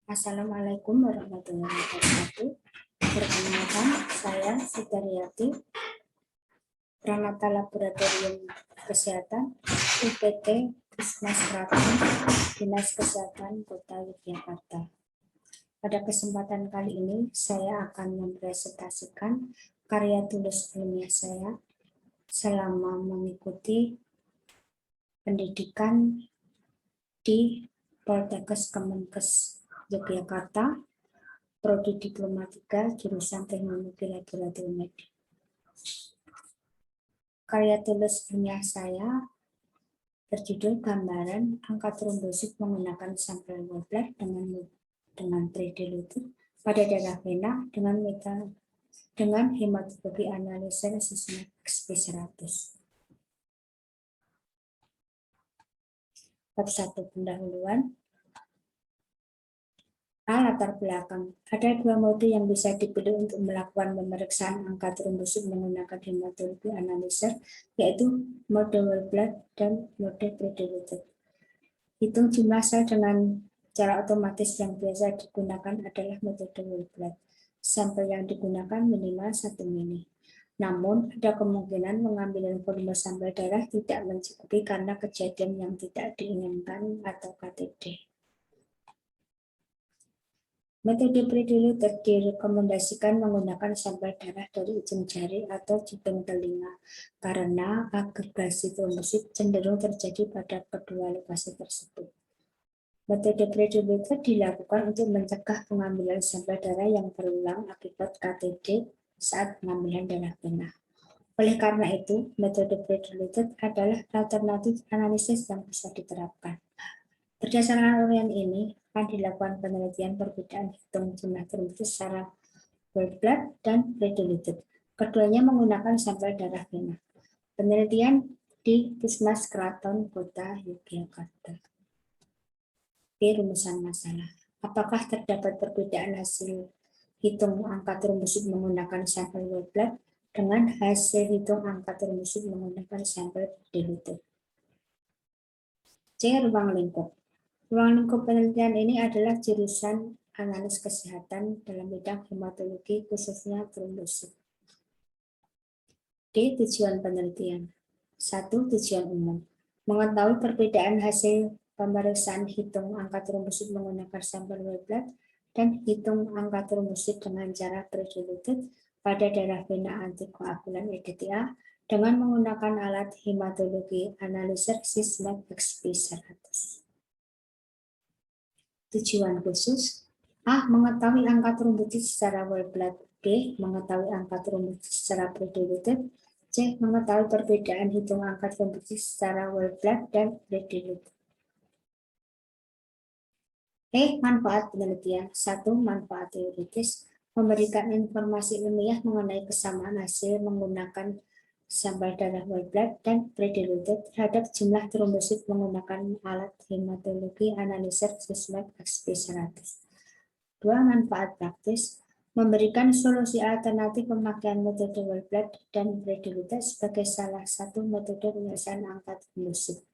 Assalamualaikum warahmatullahi wabarakatuh. Perkenalkan, saya Sitaryati, Pranata Laboratorium Kesehatan UPT Puskesmas Kraton, Dinas Kesehatan Kota Yogyakarta. Pada kesempatan kali ini, saya akan mempresentasikan karya tulis ilmiah saya selama mengikuti pendidikan di Poltekkes Kemenkes Yogyakarta, Prodi Diplomatika, jurusan Teknologi Laboratorium Medik. Karya tulis ilmiah saya berjudul Gambaran angka trombosit menggunakan sampel whole blood dengan 3D lutut pada darah vena dengan hematologi analisis Sysmex XP100. Bab 1 pendahuluan. Latar belakang. Ada dua mode yang bisa dipilih untuk melakukan pemeriksaan angka trombosit menggunakan hematologi analyzer, yaitu mode whole blood dan mode pre-diluted. Hitung jumlah sel dengan cara otomatis yang biasa digunakan adalah metode whole blood. Sampel yang digunakan minimal 1 mili. Namun, ada kemungkinan pengambilan volume sampel darah tidak mencukupi karena kejadian yang tidak diinginkan atau KTD. Metode pre-diluted direkomendasikan menggunakan sampel darah dari ujung jari atau jubing telinga karena agregasi trombosit cenderung terjadi pada kedua lokasi tersebut. Metode pre-diluted dilakukan untuk mencegah pengambilan sampel darah yang berulang akibat KTD saat pengambilan darah vena. Oleh karena itu, metode pre-diluted adalah alternatif analisis yang bisa diterapkan. Berdasarkan uraian ini, akan dilakukan penelitian perbedaan hitung jumlah trombosit secara whole blood dan pre-diluted. Keduanya menggunakan sampel darah vena. Penelitian di Puskesmas Kraton Kota Yogyakarta. Rumusan masalah. Apakah terdapat perbedaan hasil hitung angka trombosit menggunakan sampel whole blood dengan hasil hitung angka trombosit menggunakan sampel pre-diluted? C. Ruang lingkup. Ruang lingkup penelitian ini adalah jurusan analis kesehatan dalam bidang hematologi, khususnya trombosit. D. Tujuan penelitian. 1. Tujuan umum. Mengetahui perbedaan hasil pemeriksaan hitung angka trombosit menggunakan sampel whole blood dan hitung angka trombosit dengan cara pre-diluted pada darah vena antikoagulan EDTA dengan menggunakan alat hematologi analisis Sysmex XP100. Tujuan khusus. A. Mengetahui angka trombosit secara whole blood. B. Mengetahui angka trombosit secara pre-diluted. C. Mengetahui perbedaan hitung angka trombosit secara whole blood dan pre-diluted. Manfaat penelitian. 1. Manfaat teoritis. Memberikan informasi ilmiah mengenai kesamaan hasil menggunakan sampel darah whole blood dan pre-diluted terhadap jumlah trombosit menggunakan alat hematologi analisis Sysmex XP100. 2. Manfaat praktis. Memberikan solusi alternatif pemakaian metode whole blood dan pre-diluted sebagai salah satu metode penyelesaian angka trombosit.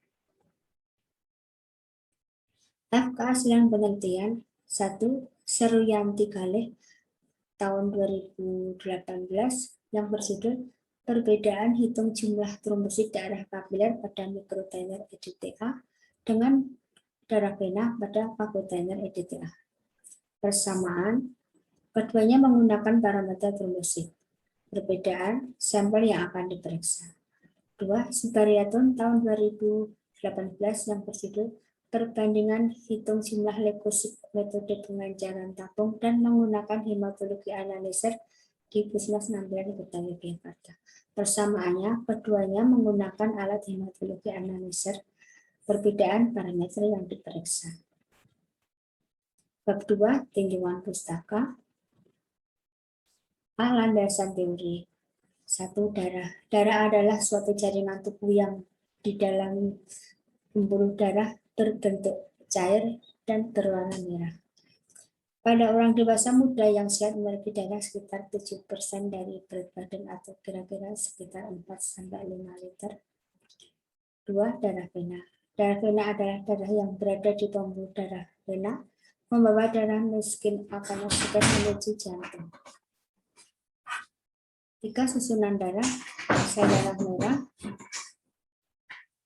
Keaslian penelitian. 1. Seruyanti Galih tahun 2018 yang berjudul Perbedaan hitung jumlah trombosit darah kapiler pada mikrotainer EDTA dengan darah vena pada fagotainer EDTA. Persamaan, keduanya menggunakan parameter trombosit. Perbedaan, sampel yang akan diperiksa. 2. Sudaryanto tahun 2018 yang berjudul Perbandingan hitung jumlah leukosit metode pengenceran tabung dan menggunakan hematologi analisis di Puskesmas 16 Kota Yogyakarta. Persamaannya, keduanya menggunakan alat hematologi analisis. Perbedaan parameter yang diperiksa. Bab 2, tinjauan pustaka. Landasan teori. 1. Darah. Darah adalah suatu jaringan tubuh yang di dalam pembuluh darah berbentuk cair dan berwarna merah. Pada orang dewasa muda yang sehat memiliki darah sekitar 7% dari berat badan atau kira-kira sekitar 4-5 liter. 2. Darah vena. Darah vena adalah darah yang berada di pembuluh darah vena membawa darah miskin akan oksigen menuju jantung. 3. Susunan darah, sel darah merah,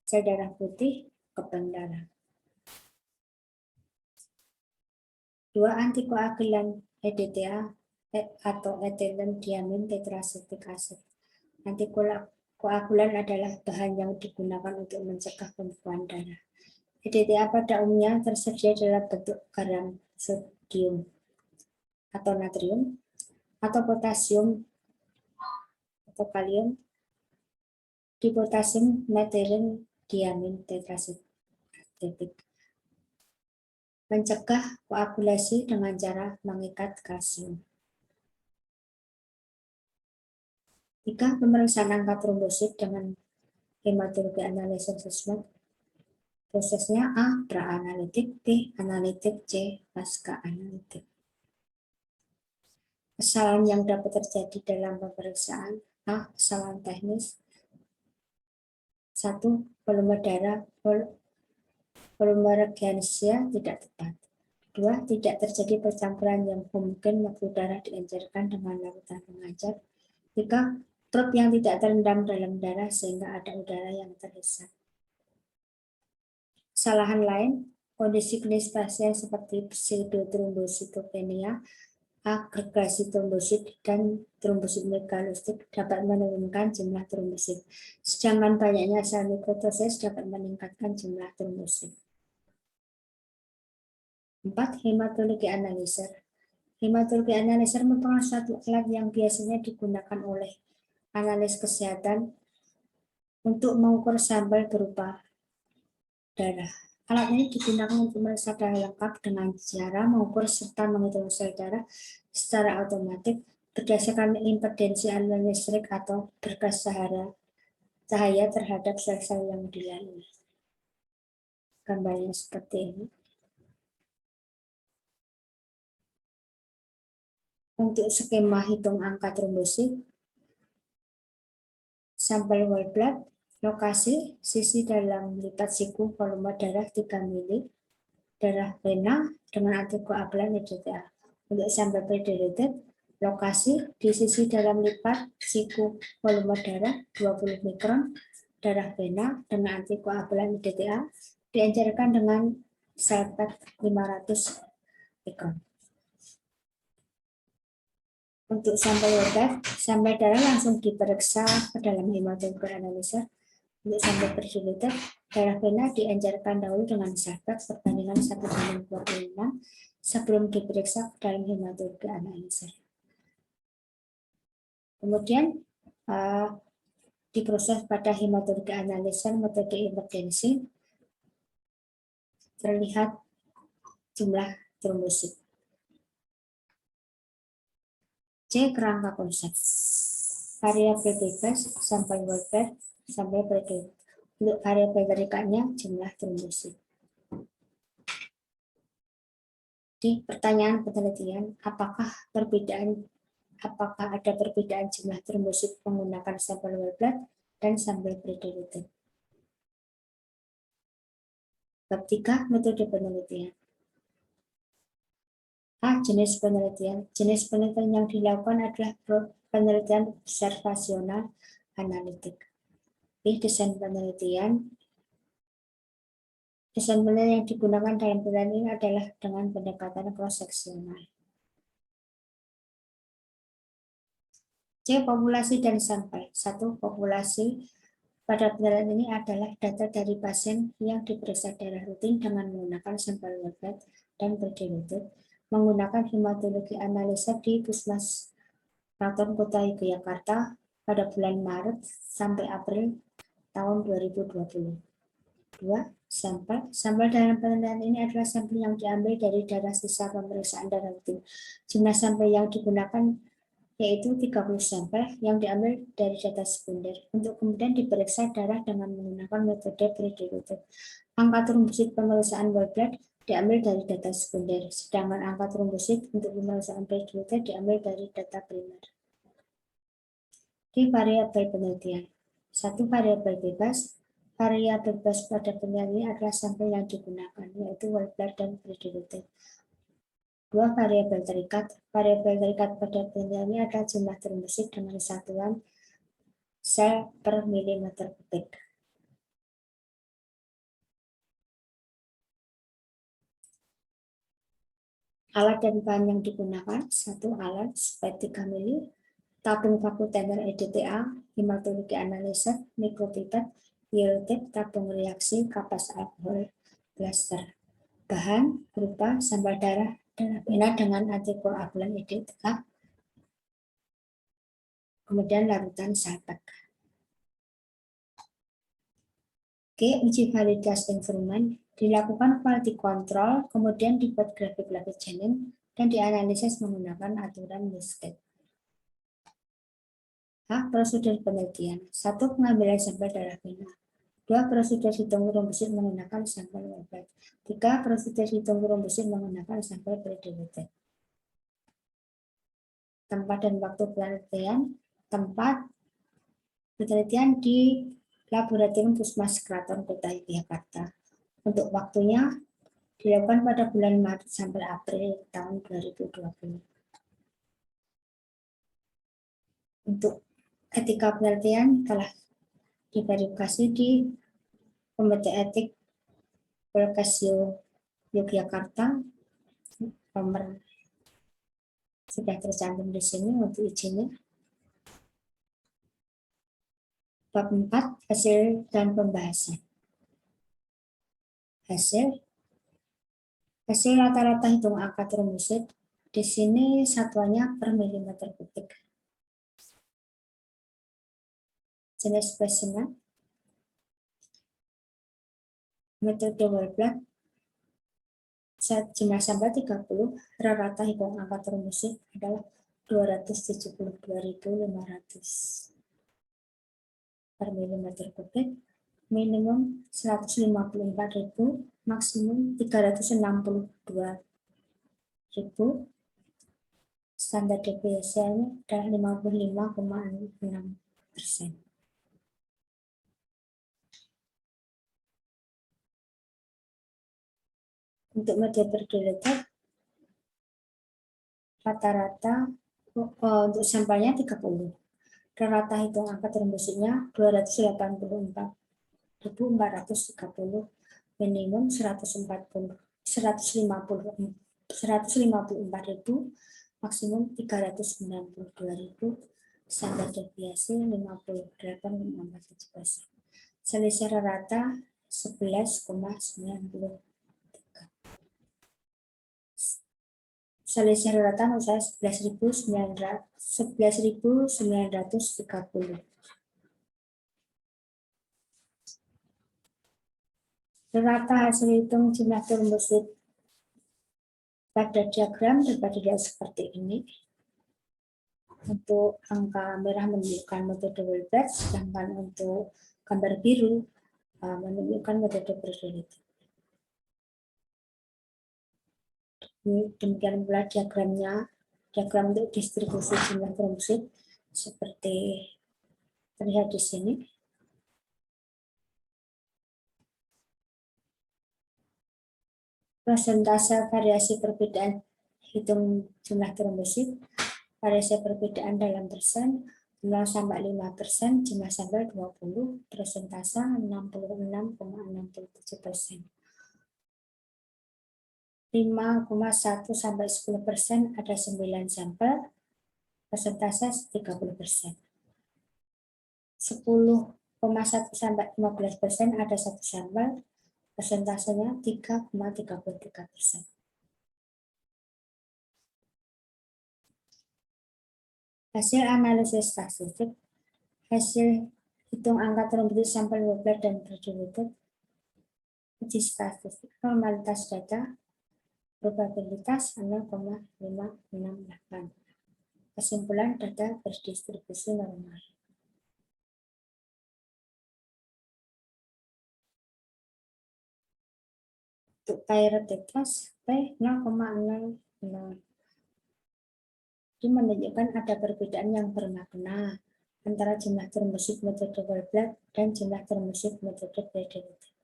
sel darah putih, keping darah. 2. Antikoagulan EDTA atau ethylene diamin tetrasetik acid. Antikoagulan adalah bahan yang digunakan untuk mencegah pembekuan darah. EDTA pada umumnya tersedia dalam bentuk garam sodium atau natrium atau potasium atau kalium di potasium methylene diamin tetrasetik. Mencegah koagulasi dengan cara mengikat kalsium. 3. Pemeriksaan angka trombosit dengan hematologi analisis assessment. Prosesnya A. Pra-analitik, B. Analitik, C. Pasca analitik. Kesalahan yang dapat terjadi dalam pemeriksaan. A. Kesalahan teknis. 1. Volume darah volume reagensia tidak tepat. 2. Tidak terjadi percampuran yang mungkin waktu darah diencerkan dengan larutan pengajar. 3. Probe yang tidak terendam dalam darah sehingga ada udara yang terhisap. Kesalahan lain, kondisi klinis pasien seperti pseudotrombositopenia, agregasi trombosit, dan trombosit megalosit dapat menurunkan jumlah trombosit, sedangkan banyaknya sel mikrotoses dapat meningkatkan jumlah trombosit. 4. Hematologi analyzer. Hematologi analyzer merupakan suatu alat yang biasanya digunakan oleh analis kesehatan untuk mengukur sampel berupa darah. Alat ini digunakan untuk memeriksa darah lengkap dengan cara mengukur serta menghitung sel darah secara otomatis berdasarkan impedensi aliran listrik atau berkas cahaya terhadap sel-sel yang dilalui. Gambarnya seperti ini. Untuk skema hitung angka trombosit, sampel whole blood, lokasi, sisi dalam lipat siku, volume darah 3 ml, darah vena dengan antikoagulan EDTA. Untuk sampel pre-diluted, lokasi di sisi dalam lipat siku, volume darah 20 mikron, darah vena dengan antikoagulan EDTA, diencerkan dengan salpet 500 mikron. Untuk sampel whole sampel darah langsung diperiksa ke dalam hematologi analyzer. Untuk sampel pre-diluted, darah vena diencerkan dahulu dengan salpet perbandingan 1:26 sebelum diperiksa ke dalam hematologi analyzer. Kemudian diproses pada hematologi analyzer metode emergensi, terlihat jumlah trombosit. C. Kerangka konsep. Variabel bebas, sampel whole blood, sampel pre-diluted. Untuk variabel berikutnya jumlah trombosit. Di pertanyaan penelitian, apakah ada perbedaan jumlah trombosit menggunakan sampel whole blood dan sampel pre-diluted? Bab 3, metode penelitian. A. Jenis penelitian. Jenis penelitian yang dilakukan adalah penelitian observasional analitik. B. Desain penelitian. Desain penelitian yang digunakan dalam penelitian ini adalah dengan pendekatan cross-seksional. C. Populasi dan sampel. 1. Populasi pada penelitian ini adalah data dari pasien yang diperiksa darah rutin dengan menggunakan sampel whole blood dan pre-diluted menggunakan hematologi analisa di Puskesmas Keraton Kota Yogyakarta pada bulan Maret sampai April tahun 2020. 2. Sampel. Sampel dalam penelitian ini adalah sampel yang diambil dari darah sisa pemeriksaan darah rutin. Jumlah sampel yang digunakan yaitu 30 sampel yang diambil dari data sekunder untuk kemudian diperiksa darah dengan menggunakan metode pre-diluted. Angka trombosit pemeriksaan whole blood diambil dari data sekunder, sedangkan angka trombosit untuk pemeriksaan pre-diluted diambil dari data primer. Di variabel penelitian. 1. Variabel bebas. Variabel bebas pada penelitian ini adalah sampel yang digunakan, yaitu whole blood dan pre-diluted. Dua variabel terikat. Variabel terikat pada penelitian ini adalah jumlah termbesit dengan satuan sel per milimeter kubik. Alat dan bahan yang digunakan, satu alat SPET 3 mili, tabung baku tender EDTA, hematologi analisa, mikropipet, biotip, tabung reaksi, kapas alkohol, blaster. Bahan berupa sambal darah darabina dengan antikoagulan EDTA, kemudian larutan salpek. Oke, uji validasi instrumen dilakukan quality control, kemudian dibuat grafik lapis janin dan dianalisis menggunakan aturan WISCAT. Prosedur penelitian. 1. Pengambilan sampel darah vena. 2. Prosedur hitung trombosit menggunakan sampel wet. 3. Prosedur hitung trombosit menggunakan sampel predilated. Tempat dan waktu penelitian. Tempat penelitian di Laboratorium Puskesmas Kraton Kota Yogyakarta. Untuk waktunya dilakukan pada bulan Maret sampai April tahun 2020. Untuk etika penelitian telah diverifikasi di Komite Etik Polkesio Yogyakarta, nomor sudah tercantum di sini untuk izinnya. Bab 4, hasil dan pembahasan. Hasil rata-rata hitung angka trombosit. Di sini satuannya per milimeter kubik. Jenis spesimen, metode whole blood, jumlah sampel 30, rata-rata hitung angka trombosit adalah 272.500 per milimeter kubik, minimum 154.000, maksimum 362.000, standar deviasinya adalah 55,6%. Untuk media predilated, rata-rata untuk sampelnya 30. Rata hitung angka trombositnya 284.430, minimum 154.000, maksimum 392.000, standar deviasi 58,47%. Selisih rata 11,90. Selisih rata saya 11.930. Rata hasil hitung jumlah trombosit pada diagram dapat dilihat seperti ini. Untuk angka merah menunjukkan metode whole blood, sedangkan untuk gambar biru menunjukkan metode predilated. Demikian pula diagramnya, diagram untuk distribusi jumlah trombosit seperti terlihat di sini. Persentase variasi perbedaan hitung jumlah trombosit, variasi perbedaan dalam persen, 0 sampai 5%, jumlah sampel 20, persentase 66,67%. 5,1 sampai 10% ada 9 sampel, persentase 30%. 10,1 sampai 15% ada 1 sampel, persentasenya 3,33%. Hasil analisis statistik, hasil hitung angka trombosit sampel whole blood dan predilated, uji statistik, normalitas data, probabilitas 0,568. Kesimpulan data berdistribusi normal. Untuk pairetitas P0,00 ini menunjukkan ada perbedaan yang bermakna antara jumlah trombosit metode whole blood dan jumlah trombosit metode predilated.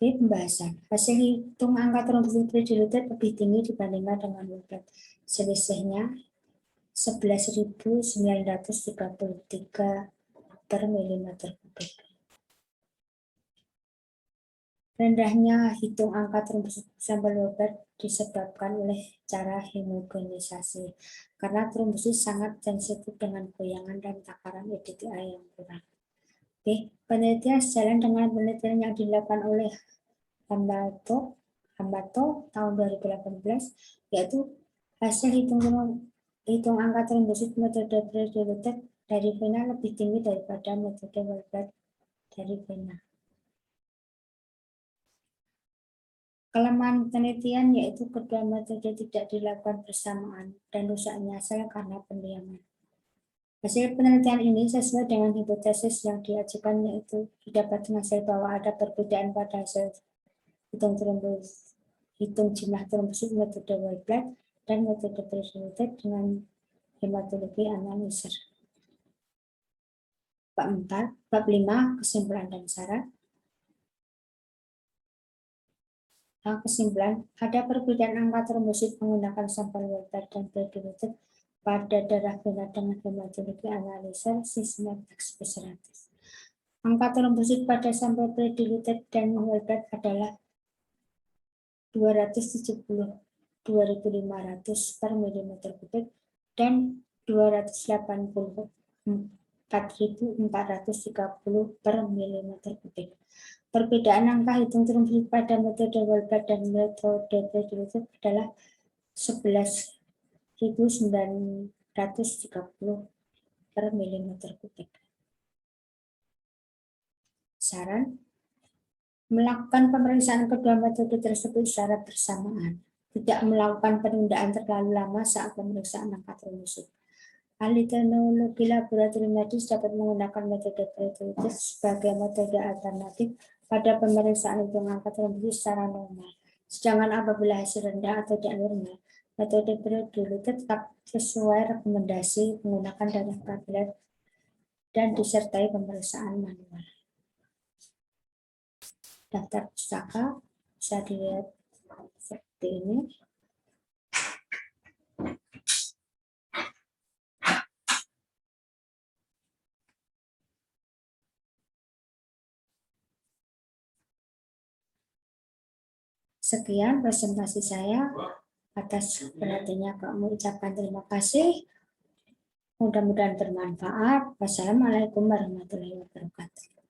Pembahasan. Hasil hitung angka terumbu diluted lebih tinggi dibandingkan dengan Wilbert. Selisihnya 11.933 per milimeter kubik. Rendahnya hitung angka terumbu sampel Wilbert disebabkan oleh cara homogenisasi, karena terumbu sangat sensitif dengan goyangan dan takaran EDTA yang kurang. Oke, penelitian sejalan dengan penelitian yang dilakukan oleh Hamato tahun 2018, yaitu hasil hitung angka terumbusit metode pre-diluted dari vena lebih tinggi daripada metode Wilbert dari vena. Kelemahan penelitian yaitu kedua metode tidak dilakukan bersamaan dan rusaknya sel karena pendiaman. Hasil penelitian ini sesuai dengan hipotesis yang diajukan, yaitu didapat hasil bahwa ada perbedaan pada hasil hitung jumlah terumbusit metode Wilbert dan metode pre-diluted dengan hematologi analisis. Bab 4, bab 5, kesimpulan dan syarat. Kesimpulan, ada perbedaan angka terumbusit menggunakan sampel Wilbert dan pre-diluted pada darah vena dengan hematologi analisis Sysmex B100. Angka terumbusit pada sampel pre-diluted dan Wilbert adalah 270.500 per milimeter kubik dan 284.430 per milimeter kubik. Perbedaan angka hitung terumbusit pada metode Wilbert dan metode pre-diluted adalah 11.930 per milimeter kubik. Saran: melakukan pemeriksaan kedua metode tersebut secara bersamaan, tidak melakukan penundaan terlalu lama saat pemeriksaan angka terumbusit. Ahli teknologi laboratorium medis dapat menggunakan metode pre-diluted sebagai metode alternatif pada pemeriksaan hitung angka terumbusit secara normal. Sedangkan apabila hasil rendah atau tidak normal, metode pre-diluted tetap sesuai rekomendasi menggunakan darah prapilar dan disertai pemeriksaan manual. Daftar pustaka bisa dilihat seperti ini. Sekian presentasi saya. Atas perhatiannya kami ucapkan terima kasih. Mudah-mudahan bermanfaat. Wassalamualaikum warahmatullahi wabarakatuh.